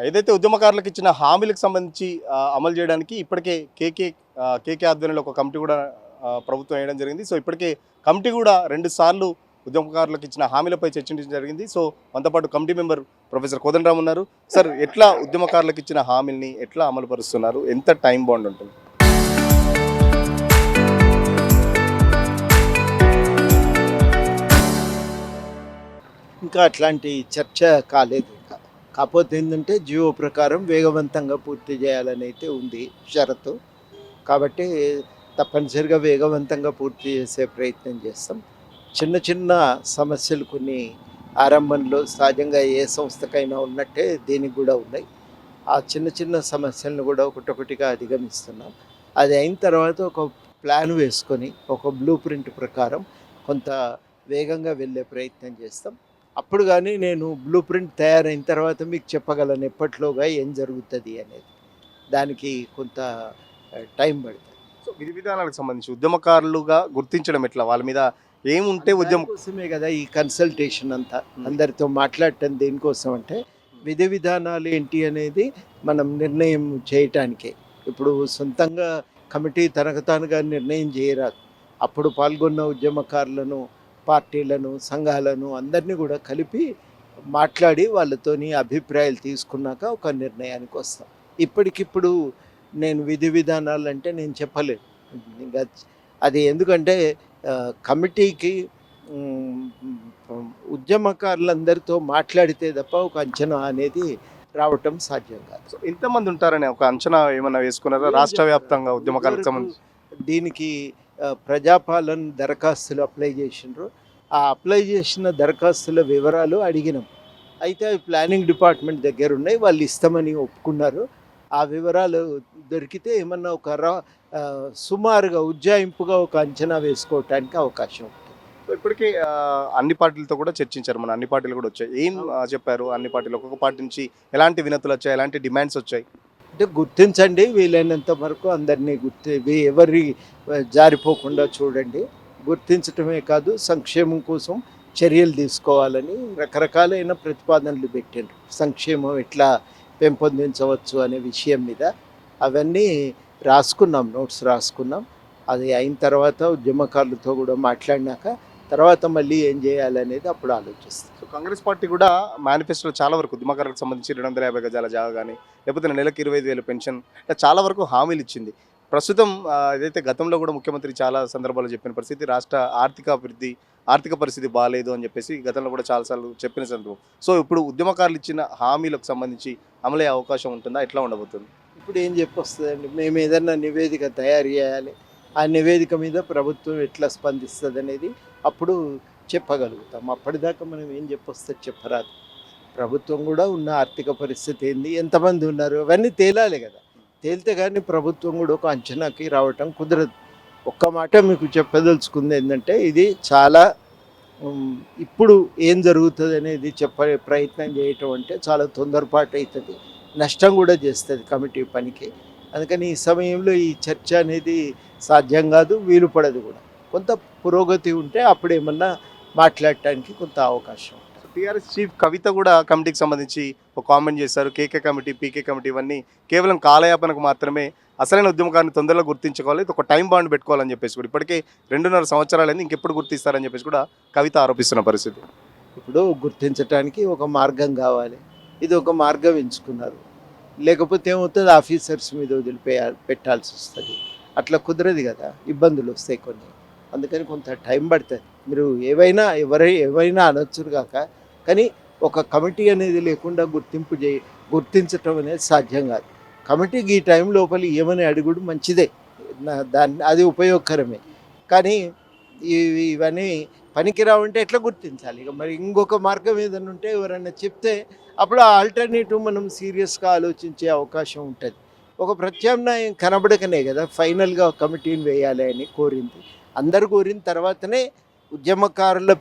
ఏదైతే ఉద్యమకారులకు ఇచ్చిన హామీలకు సంబంధించి అమలు చేయడానికి ఇప్పటికే కేకే ఆధ్వర్యంలో ఒక కమిటీ కూడా ప్రభుత్వం వేయడం జరిగింది. సో ఇప్పటికే కమిటీ కూడా 2 సార్లు ఉద్యమకారులకు ఇచ్చిన హామీలపై చర్చించడం జరిగింది. సో మనతో పాటు కమిటీ మెంబర్ ప్రొఫెసర్ కోదండరామ్ ఉన్నారు. సార్, ఎట్లా ఉద్యమకారులకు ఇచ్చిన హామీల్ని ఎట్లా అమలు పరుస్తున్నారు? ఎంత టైం బాండ్ ఉంటుంది? ఇంకా అట్లాంటి చర్చ కాలేదు. కాకపోతే ఏంటంటే జీవో ప్రకారం వేగవంతంగా పూర్తి చేయాలని అయితే ఉంది షరతు. కాబట్టి తప్పనిసరిగా వేగవంతంగా పూర్తి చేసే ప్రయత్నం చేస్తాం. చిన్న చిన్న సమస్యలు కొన్ని ఆరంభంలో సహజంగా ఏ సంస్థకైనా ఉన్నట్టే దీనికి కూడా ఉన్నాయి. ఆ చిన్న చిన్న సమస్యలను కూడా ఒకటొకటిగా అధిగమిస్తున్నాం. అది అయిన తర్వాత ఒక ప్లాన్ వేసుకొని ఒక బ్లూ ప్రింట్ ప్రకారం కొంత వేగంగా వెళ్ళే ప్రయత్నం చేస్తాం. అప్పుడు కానీ నేను బ్లూ ప్రింట్ తయారైన తర్వాత మీకు చెప్పగలను ఎప్పట్లోగా ఏం జరుగుతుంది అనేది. దానికి కొంత టైం పడుతుంది. సో విధి విధానాలకు సంబంధించి ఉద్యమకారులుగా గుర్తించడం ఎట్లా? వాళ్ళ మీద ఏముంటే ఉద్యమం కోసమే కదా ఈ కన్సల్టేషన్ అంతా. అందరితో మాట్లాడటం దేనికోసం అంటే విధి విధానాలు ఏంటి అనేది మనం నిర్ణయం చేయటానికే. ఇప్పుడు సొంతంగా కమిటీ తనకు తానుగా నిర్ణయం చేయరాదు. అప్పుడు పాల్గొన్న ఉద్యమకారులను, పార్టీలను, సంఘాలను అందరినీ కూడా కలిపి మాట్లాడి వాళ్ళతోని అభిప్రాయాలు తీసుకున్నాక ఒక నిర్ణయానికి వస్తాం. ఇప్పటికిప్పుడు నేను విధి విధానాలు అంటే నేను చెప్పలేను. ఇంకా అది ఎందుకంటే కమిటీకి ఉద్యమకారులందరితో మాట్లాడితే తప్ప ఒక అంచనా అనేది రావటం సాధ్యం కాదు. సో ఇంతమంది ఉంటారని ఒక అంచనా ఏమన్నా వేసుకున్నారా రాష్ట్ర వ్యాప్తంగా ఉద్యమకారులకు సంబంధించి? దీనికి ప్రజాపాలన దరఖాస్తులు అప్లై చేసినారు. ఆ అప్లై చేసిన దరఖాస్తుల వివరాలు అడిగినాం. అయితే అవి ప్లానింగ్ డిపార్ట్మెంట్ దగ్గర ఉన్నాయి. వాళ్ళు ఇస్తామని ఒప్పుకున్నారు. ఆ వివరాలు దొరికితే ఏమన్నా ఒక సుమారుగా ఉజ్జాయింపుగా ఒక అంచనా వేసుకోవటానికి అవకాశం ఉంటుంది. సో ఇప్పటికీ అన్ని పార్టీలతో కూడా చర్చించారు. మన అన్ని పార్టీలు కూడా వచ్చాయి. ఏం చెప్పారు? అన్ని పార్టీలు ఒక్కొక్క పార్టీ నుంచి ఎలాంటి వినతులు వచ్చాయి, ఎలాంటి డిమాండ్స్ వచ్చాయి? అంటే గుర్తించండి, వీలైనంత వరకు అందరినీ ఎవరి జారిపోకుండా చూడండి. గుర్తించటమే కాదు, సంక్షేమం కోసం చర్యలు తీసుకోవాలని రకరకాలైన ప్రతిపాదనలు పెట్టారు. సంక్షేమం ఎట్లా పెంపొందించవచ్చు అనే విషయం మీద అవన్నీ రాసుకున్నాం, నోట్స్ రాసుకున్నాం. అది అయిన తర్వాత ఉద్యమకారులతో కూడా మాట్లాడినాక తర్వాత మళ్ళీ ఏం చేయాలనేది అప్పుడు ఆలోచిస్తాం. సో కాంగ్రెస్ పార్టీ కూడా మేనిఫెస్టోలో చాలా వరకు ఉద్యమకారులకు సంబంధించి 250 గజాల జాగా కానీ, లేకపోతే నెలకు 25,000 పెన్షన్, చాలా వరకు హామీలు ఇచ్చింది. ప్రస్తుతం ఏదైతే గతంలో కూడా ముఖ్యమంత్రి చాలా సందర్భాల్లో చెప్పిన పరిస్థితి, రాష్ట్ర ఆర్థిక పరిస్థితి బాగాలేదు అని చెప్పేసి గతంలో కూడా చాలాసార్లు చెప్పిన సందర్భం. సో ఇప్పుడు ఉద్యమకారులు ఇచ్చిన హామీలకు సంబంధించి అమలయ్యే అవకాశం ఉంటుందా? ఎట్లా ఉండబోతుంది? ఇప్పుడు ఏం చెప్పొస్తుందండి, మేము ఏదన్నా నివేదిక తయారు చేయాలి. ఆ నివేదిక మీద ప్రభుత్వం ఎట్లా స్పందిస్తుంది అనేది అప్పుడు చెప్పగలుగుతాం. అప్పటిదాకా మనం ఏం చెప్పొస్తే చెప్పరాదు. ప్రభుత్వం కూడా ఉన్న ఆర్థిక పరిస్థితి ఏంది, ఎంతమంది ఉన్నారు, అవన్నీ తేలాలి కదా. తేలితే కానీ ప్రభుత్వం కూడా ఒక అంచనాకి రావటం కుదరదు. ఒక్క మాట మీకు చెప్పదలుచుకుంది ఏంటంటే, ఇది చాలా ఇప్పుడు ఏం జరుగుతుంది అనేది చెప్పే ప్రయత్నం చేయటం అంటే చాలా తొందరపాటు అవుతుంది, నష్టం కూడా చేస్తుంది కమిటీ పనికి. అందుకని ఈ సమయంలో ఈ చర్చ అనేది సాధ్యం కాదు, వీలు పడదు కూడా. కొంత పురోగతి ఉంటే అప్పుడు ఏమన్నా మాట్లాడటానికి కొంత అవకాశం ఉంటుంది. టీఆర్ఎస్ చీఫ్ కవిత కూడా కమిటీకి సంబంధించి ఒక కామెంట్ చేశారు. కేకే కమిటీ, పీకే కమిటీ ఇవన్నీ కేవలం కాలయాపనకు మాత్రమే, అసలైన ఉద్యమకాన్ని తొందరగా గుర్తించుకోవాలి, ఒక టైం బాండ్ పెట్టుకోవాలని చెప్పేసి కూడా ఇప్పటికే 2.5 సంవత్సరాలైంది, ఇంకెప్పుడు గుర్తిస్తారని చెప్పేసి కూడా కవిత ఆరోపిస్తున్న పరిస్థితి. ఇప్పుడు గుర్తించడానికి ఒక మార్గం కావాలి. ఇది ఒక మార్గం ఎంచుకున్నారు. లేకపోతే ఏమవుతుంది, ఆఫీసర్స్ మీద పెట్టాల్సి వస్తుంది. అట్లా కుదరదు కదా, ఇబ్బందులు వస్తాయి కొన్ని. అందుకని కొంత టైం పడుతుంది. మీరు ఏవైనా అనొచ్చురు కాక, కానీ ఒక కమిటీ అనేది లేకుండా గుర్తించటం అనేది సాధ్యం కాదు. కమిటీకి ఈ టైం లోపల ఏమని అడుగుడు మంచిదే, అది ఉపయోగకరమే. కానీ ఇవన్నీ పనికిరావంటే ఎట్లా గుర్తించాలి? ఇక మరి ఇంకొక మార్గం ఏదైనా ఉంటే ఎవరైనా చెప్తే అప్పుడు ఆ ఆల్టర్నేటివ్ మనం సీరియస్గా ఆలోచించే అవకాశం ఉంటుంది. ఒక ప్రత్యామ్నాయం కనబడకనే కదా ఫైనల్గా కమిటీని వేయాలి అని కోరింది. అందరు కోరిన తర్వాతనే ఉద్యమకారుల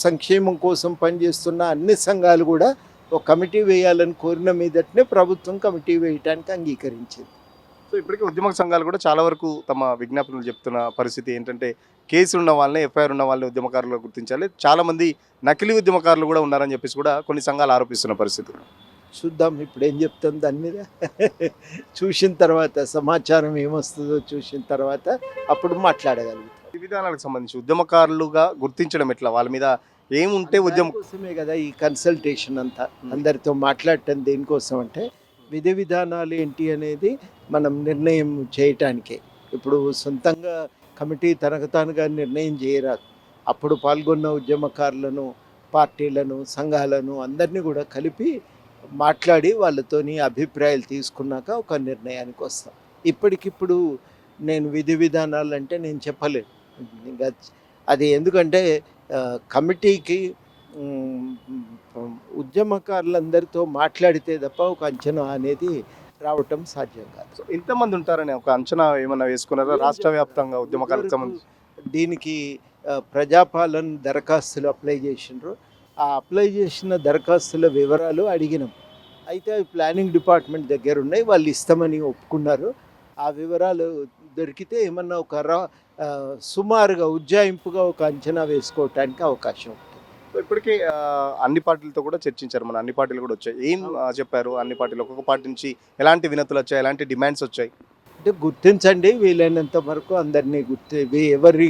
సంక్షేమం కోసం పనిచేస్తున్న అన్ని సంఘాలు కూడా ఒక కమిటీ వేయాలని కోరిన మీదటనే ప్రభుత్వం కమిటీ వేయడానికి అంగీకరించింది. సో ఇప్పటికే ఉద్యమ సంఘాలు కూడా చాలా వరకు తమ విజ్ఞాపనలు చెప్తున్న పరిస్థితి ఏంటంటే, కేసులు ఉన్న వాళ్ళని, ఎఫ్ఐఆర్ ఉన్న వాళ్ళని ఉద్యమకారులుగా గుర్తించాలి. చాలామంది నకిలీ ఉద్యమకారులు కూడా ఉన్నారని చెప్పేసి కూడా కొన్ని సంఘాలు ఆరోపిస్తున్న పరిస్థితి. చూద్దాం ఇప్పుడు ఏం చెప్తాం దాని మీద. చూసిన తర్వాత సమాచారం ఏమొస్తుందో చూసిన తర్వాత అప్పుడు మాట్లాడగలుగుతాం. ఈ విధానాలకు సంబంధించి ఉద్యమకారులుగా గుర్తించడం ఎట్లా? వాళ్ళ మీద ఏముంటే ఉద్యమం కోసమే కదా ఈ కన్సల్టేషన్ అంతా. అందరితో మాట్లాడటం దేనికోసం అంటే విధి విధానాలు ఏంటి అనేది మనం నిర్ణయం చేయటానికే. ఇప్పుడు సొంతంగా కమిటీ తనకు తానుగా నిర్ణయం చేయరాదు. అప్పుడు పాల్గొన్న ఉద్యమకారులను, పార్టీలను, సంఘాలను అందరినీ కూడా కలిపి మాట్లాడి వాళ్ళతోని అభిప్రాయాలు తీసుకున్నాక ఒక నిర్ణయానికి వస్తాం. ఇప్పటికిప్పుడు నేను విధి విధానాలు అంటే నేను చెప్పలేను. ఇంకా అది ఎందుకంటే కమిటీకి ఉద్యమకారులందరితో మాట్లాడితే తప్ప ఒక అంచనా అనేది రావటం సాధ్యం కాదు. సో ఇంతమంది ఉంటారని ఒక అంచనా ఏమన్నా వేసుకున్నారా రాష్ట్ర వ్యాప్తంగా ఉద్యమకారులకు సంబంధించి? దీనికి ప్రజాపాలన దరఖాస్తులు అప్లై చేసిండ్రు. ఆ అప్లై చేసిన దరఖాస్తుల వివరాలు అడిగినాం. అయితే అవి ప్లానింగ్ డిపార్ట్మెంట్ దగ్గర ఉన్నాయి, వాళ్ళు ఇస్తామని ఒప్పుకున్నారు. ఆ వివరాలు దొరికితే ఏమన్నా సుమారుగా ఉజ్జాయింపుగా ఒక అంచనా వేసుకోవటానికి అవకాశం ఉంటుంది. సో ఇప్పటికీ అన్ని పార్టీలతో కూడా చర్చించారు. మన అన్ని పార్టీలు కూడా వచ్చాయి. ఏం చెప్పారు అన్ని పార్టీలు? ఒక్కొక్క పార్టీ నుంచి ఎలాంటి వినతులు వచ్చాయి, ఎలాంటి డిమాండ్స్ వచ్చాయి? అంటే గుర్తించండి, వీలైనంత వరకు అందరినీ ఎవరి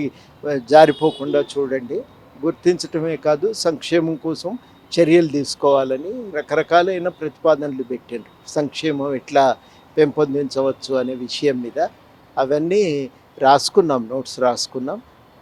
జారిపోకుండా చూడండి. గుర్తించటమే కాదు సంక్షేమం కోసం చర్యలు తీసుకోవాలని రకరకాలైన ప్రతిపాదనలు పెట్టారు. సంక్షేమం ఎట్లా పెంపొందించవచ్చు అనే విషయం మీద అవన్నీ రాసుకున్నాం, నోట్స్ రాసుకున్నాం.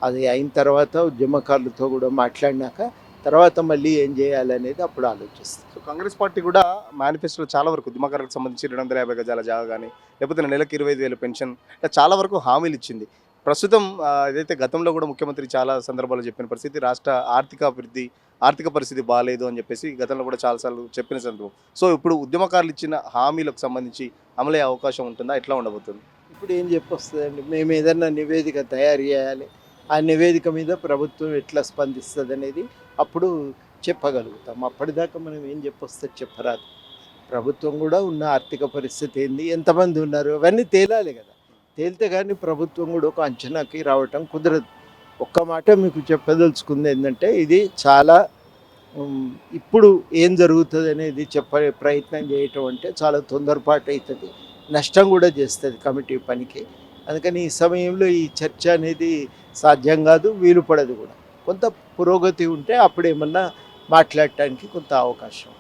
అది అయిన తర్వాత ఉద్యమకారులతో కూడా మాట్లాడినాక తర్వాత మళ్ళీ ఏం చేయాలనేది అప్పుడు ఆలోచిస్తాం. సో కాంగ్రెస్ పార్టీ కూడా మేనిఫెస్టోలో చాలా వరకు ఉద్యమకారులకు సంబంధించి 250 గజాల జాగా కానీ, లేకపోతే నెలకు 25,000 పెన్షన్, ఇట్లా చాలా వరకు హామీలు ఇచ్చింది. ప్రస్తుతం ఏదైతే గతంలో కూడా ముఖ్యమంత్రి చాలా సందర్భాల్లో చెప్పిన పరిస్థితి, రాష్ట్ర ఆర్థిక పరిస్థితి బాగాలేదు అని చెప్పేసి గతంలో కూడా చాలాసార్లు చెప్పిన సందర్భం. సో ఇప్పుడు ఉద్యమకారులు ఇచ్చిన హామీలకు సంబంధించి అమలయ్యే అవకాశం ఉంటుందా? ఎట్లా ఉండబోతుంది? ఇప్పుడు ఏం చెప్పొస్తుందండి, మేము ఏదన్నా నివేదిక తయారు చేయాలి. ఆ నివేదిక మీద ప్రభుత్వం ఎట్లా స్పందిస్తుంది అనేది అప్పుడు చెప్పగలుగుతాం. అప్పటిదాకా మనం ఏం చెప్పొస్తుంది చెప్పరాదు. ప్రభుత్వం కూడా ఉన్న ఆర్థిక పరిస్థితి ఏంది, ఎంతమంది ఉన్నారు, అవన్నీ తేలాలి కదా. తేలితే కానీ ప్రభుత్వం కూడా ఒక అంచనాకి రావటం కుదరదు. ఒక్క మాట మీకు చెప్పదలుచుకుంది ఏంటంటే ఇది చాలా ఇప్పుడు ఏం జరుగుతుంది అనేది చెప్పే ప్రయత్నం చేయటం అంటే చాలా తొందరపాటు అవుతుంది, నష్టం కూడా చేస్తుంది కమిటీ పనికి. అందుకని ఈ సమయంలో ఈ చర్చ అనేది సాధ్యం కాదు, వీలు పడదు కూడా. కొంత పురోగతి ఉంటే అప్పుడు ఏమన్నా మాట్లాడటానికి కొంత అవకాశం ఉంటుంది.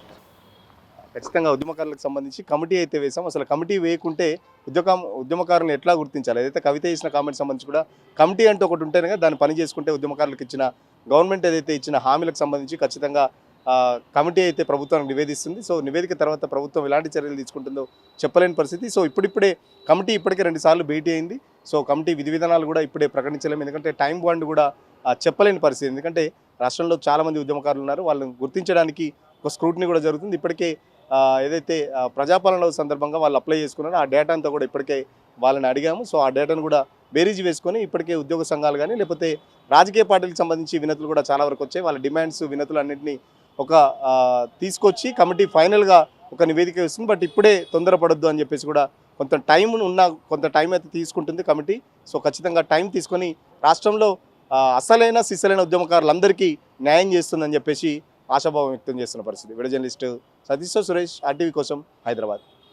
ఖచ్చితంగా ఉద్యమకారులకు సంబంధించి కమిటీ అయితే వేసాం. అసలు కమిటీ వేయకుంటే ఉద్యమకారులను ఎట్లా గుర్తించాలి? ఏదైతే కవిత ఇచ్చిన కామెంట్ సంబంధించి కూడా కమిటీ అంటూ ఒకటి ఉంటేనే కదా దాన్ని పని చేసుకుంటే ఉద్యమకారులకు ఇచ్చిన గవర్నమెంట్ ఏదైతే ఇచ్చిన హామీలకు సంబంధించి ఖచ్చితంగా కమిటీ అయితే ప్రభుత్వానికి నివేదిస్తుంది. సో నివేదిక తర్వాత ప్రభుత్వం ఎలాంటి చర్యలు తీసుకుంటుందో చెప్పలేని పరిస్థితి. సో ఇప్పుడిప్పుడే కమిటీ ఇప్పటికే 2 సార్లు భేటీ అయింది. సో కమిటీ విధి విధానాలు కూడా ఇప్పుడే ప్రకటించలేము, ఎందుకంటే టైం బాండ్ కూడా చెప్పలేని పరిస్థితి. ఎందుకంటే రాష్ట్రంలో చాలామంది ఉద్యమకారులు ఉన్నారు, వాళ్ళని గుర్తించడానికి ఒక స్క్రూటినీ కూడా జరుగుతుంది. ఇప్పటికే ఏదైతే ప్రజాపాలన సందర్భంగా వాళ్ళు అప్లై చేసుకున్నారో ఆ డేటా అంతా కూడా ఇప్పటికే వాళ్ళని అడిగాము. సో ఆ డేటాను కూడా బేరీజు వేసుకొని ఇప్పటికే ఉద్యోగ సంఘాలు కానీ లేకపోతే రాజకీయ పార్టీలకు సంబంధించి వినతులు కూడా చాలా వరకు వచ్చాయి. వాళ్ళ డిమాండ్స్ వినతులు అన్నింటినీ ఒక తీసుకొచ్చి కమిటీ ఫైనల్గా ఒక నివేదిక ఇస్తుంది. బట్ ఇప్పుడే తొందరపడొద్దు అని చెప్పేసి కూడా కొంత టైం అయితే తీసుకుంటుంది కమిటీ. సో ఖచ్చితంగా టైం తీసుకొని రాష్ట్రంలో అసలైన సిసలైన ఉద్యమకారులందరికీ న్యాయం చేస్తుందని చెప్పేసి ఆశాభావం వ్యక్తం చేస్తున్న పరిస్థితి. Video journalist Satish Suresh, RTV కోసం, హైదరాబాద్.